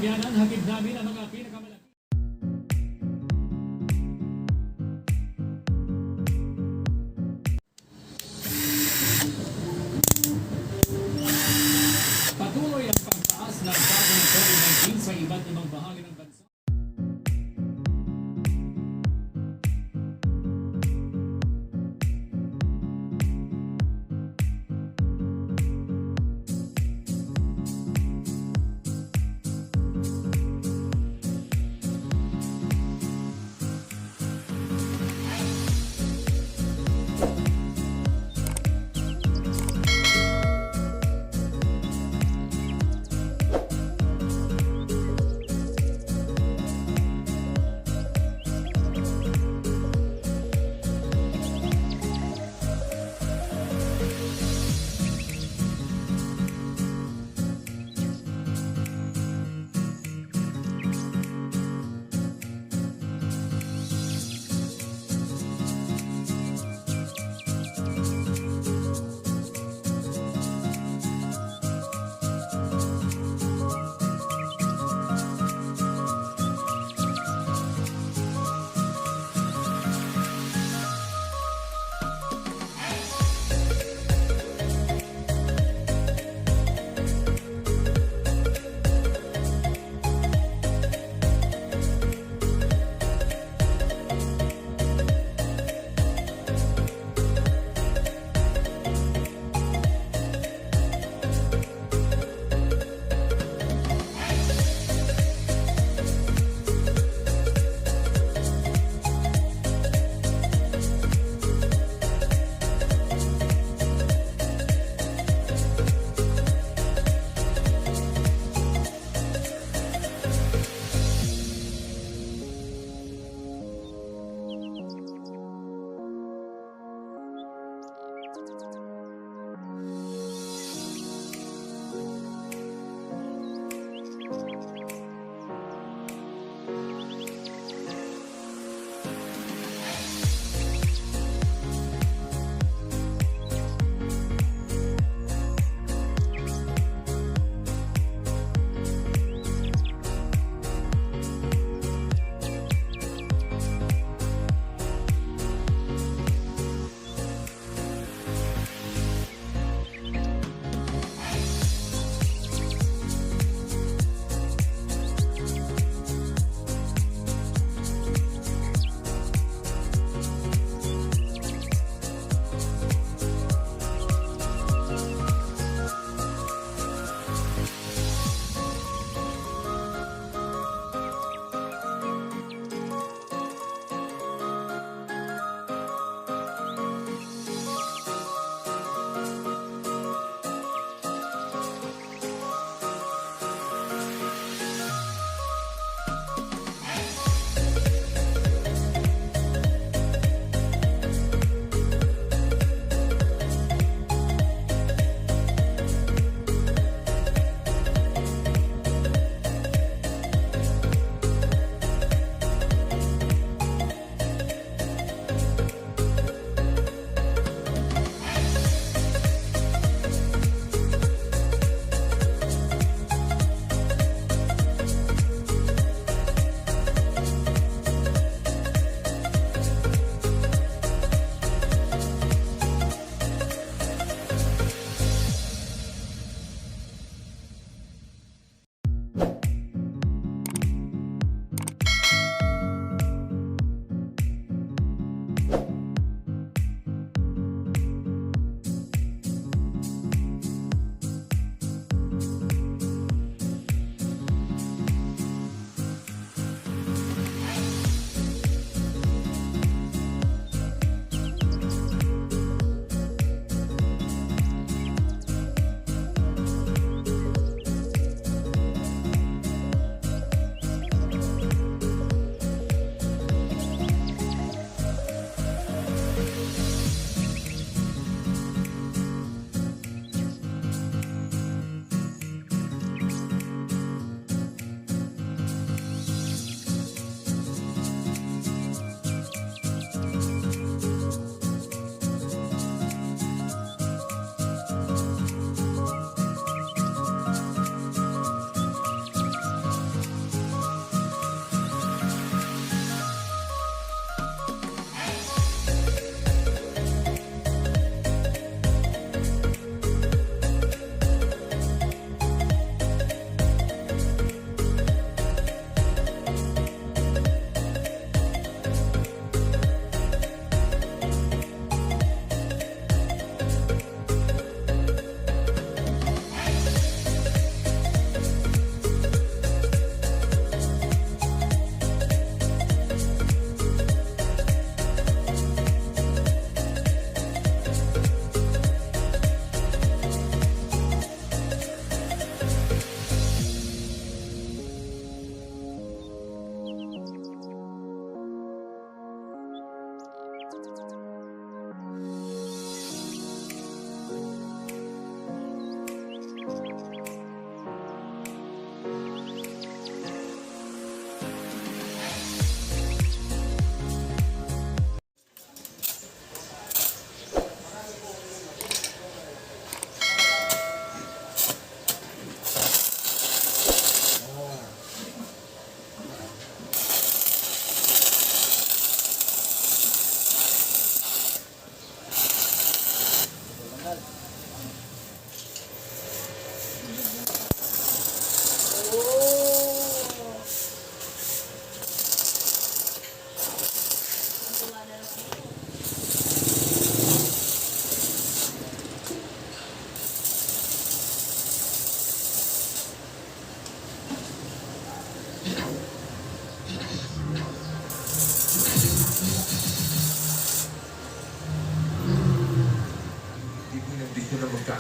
Sambayanan, hatid namin ang mga pinakamalaki. Patuloy ang pagtaas ng kaso ng COVID-19 sa iba't ibang bahagi ng bansa.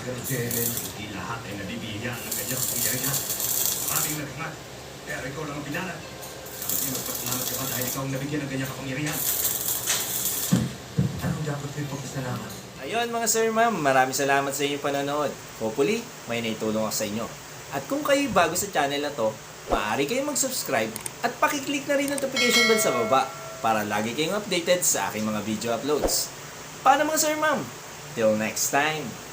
ganun si Helen. Hindi lahat ay nabibigyan ng ganyang kapangyarihan. Maraming naghangat, pero ikaw lang ang pinala. Dapat niyo magpasalamat ka pa dahil ikaw ang nabigyan ng ganyang kapangyarihan. Anong dapat ko ipagpasalamat? Ayun mga sir, ma'am, maraming salamat sa inyong panonood. Hopefully, may naitulong ako sa inyo. At kung kayo bago sa channel na to, maaari kayong mag-subscribe at pakiclick na rin notification bell sa baba para lagi kayong updated sa aking mga video uploads. Paano mga sir, ma'am? Till next time!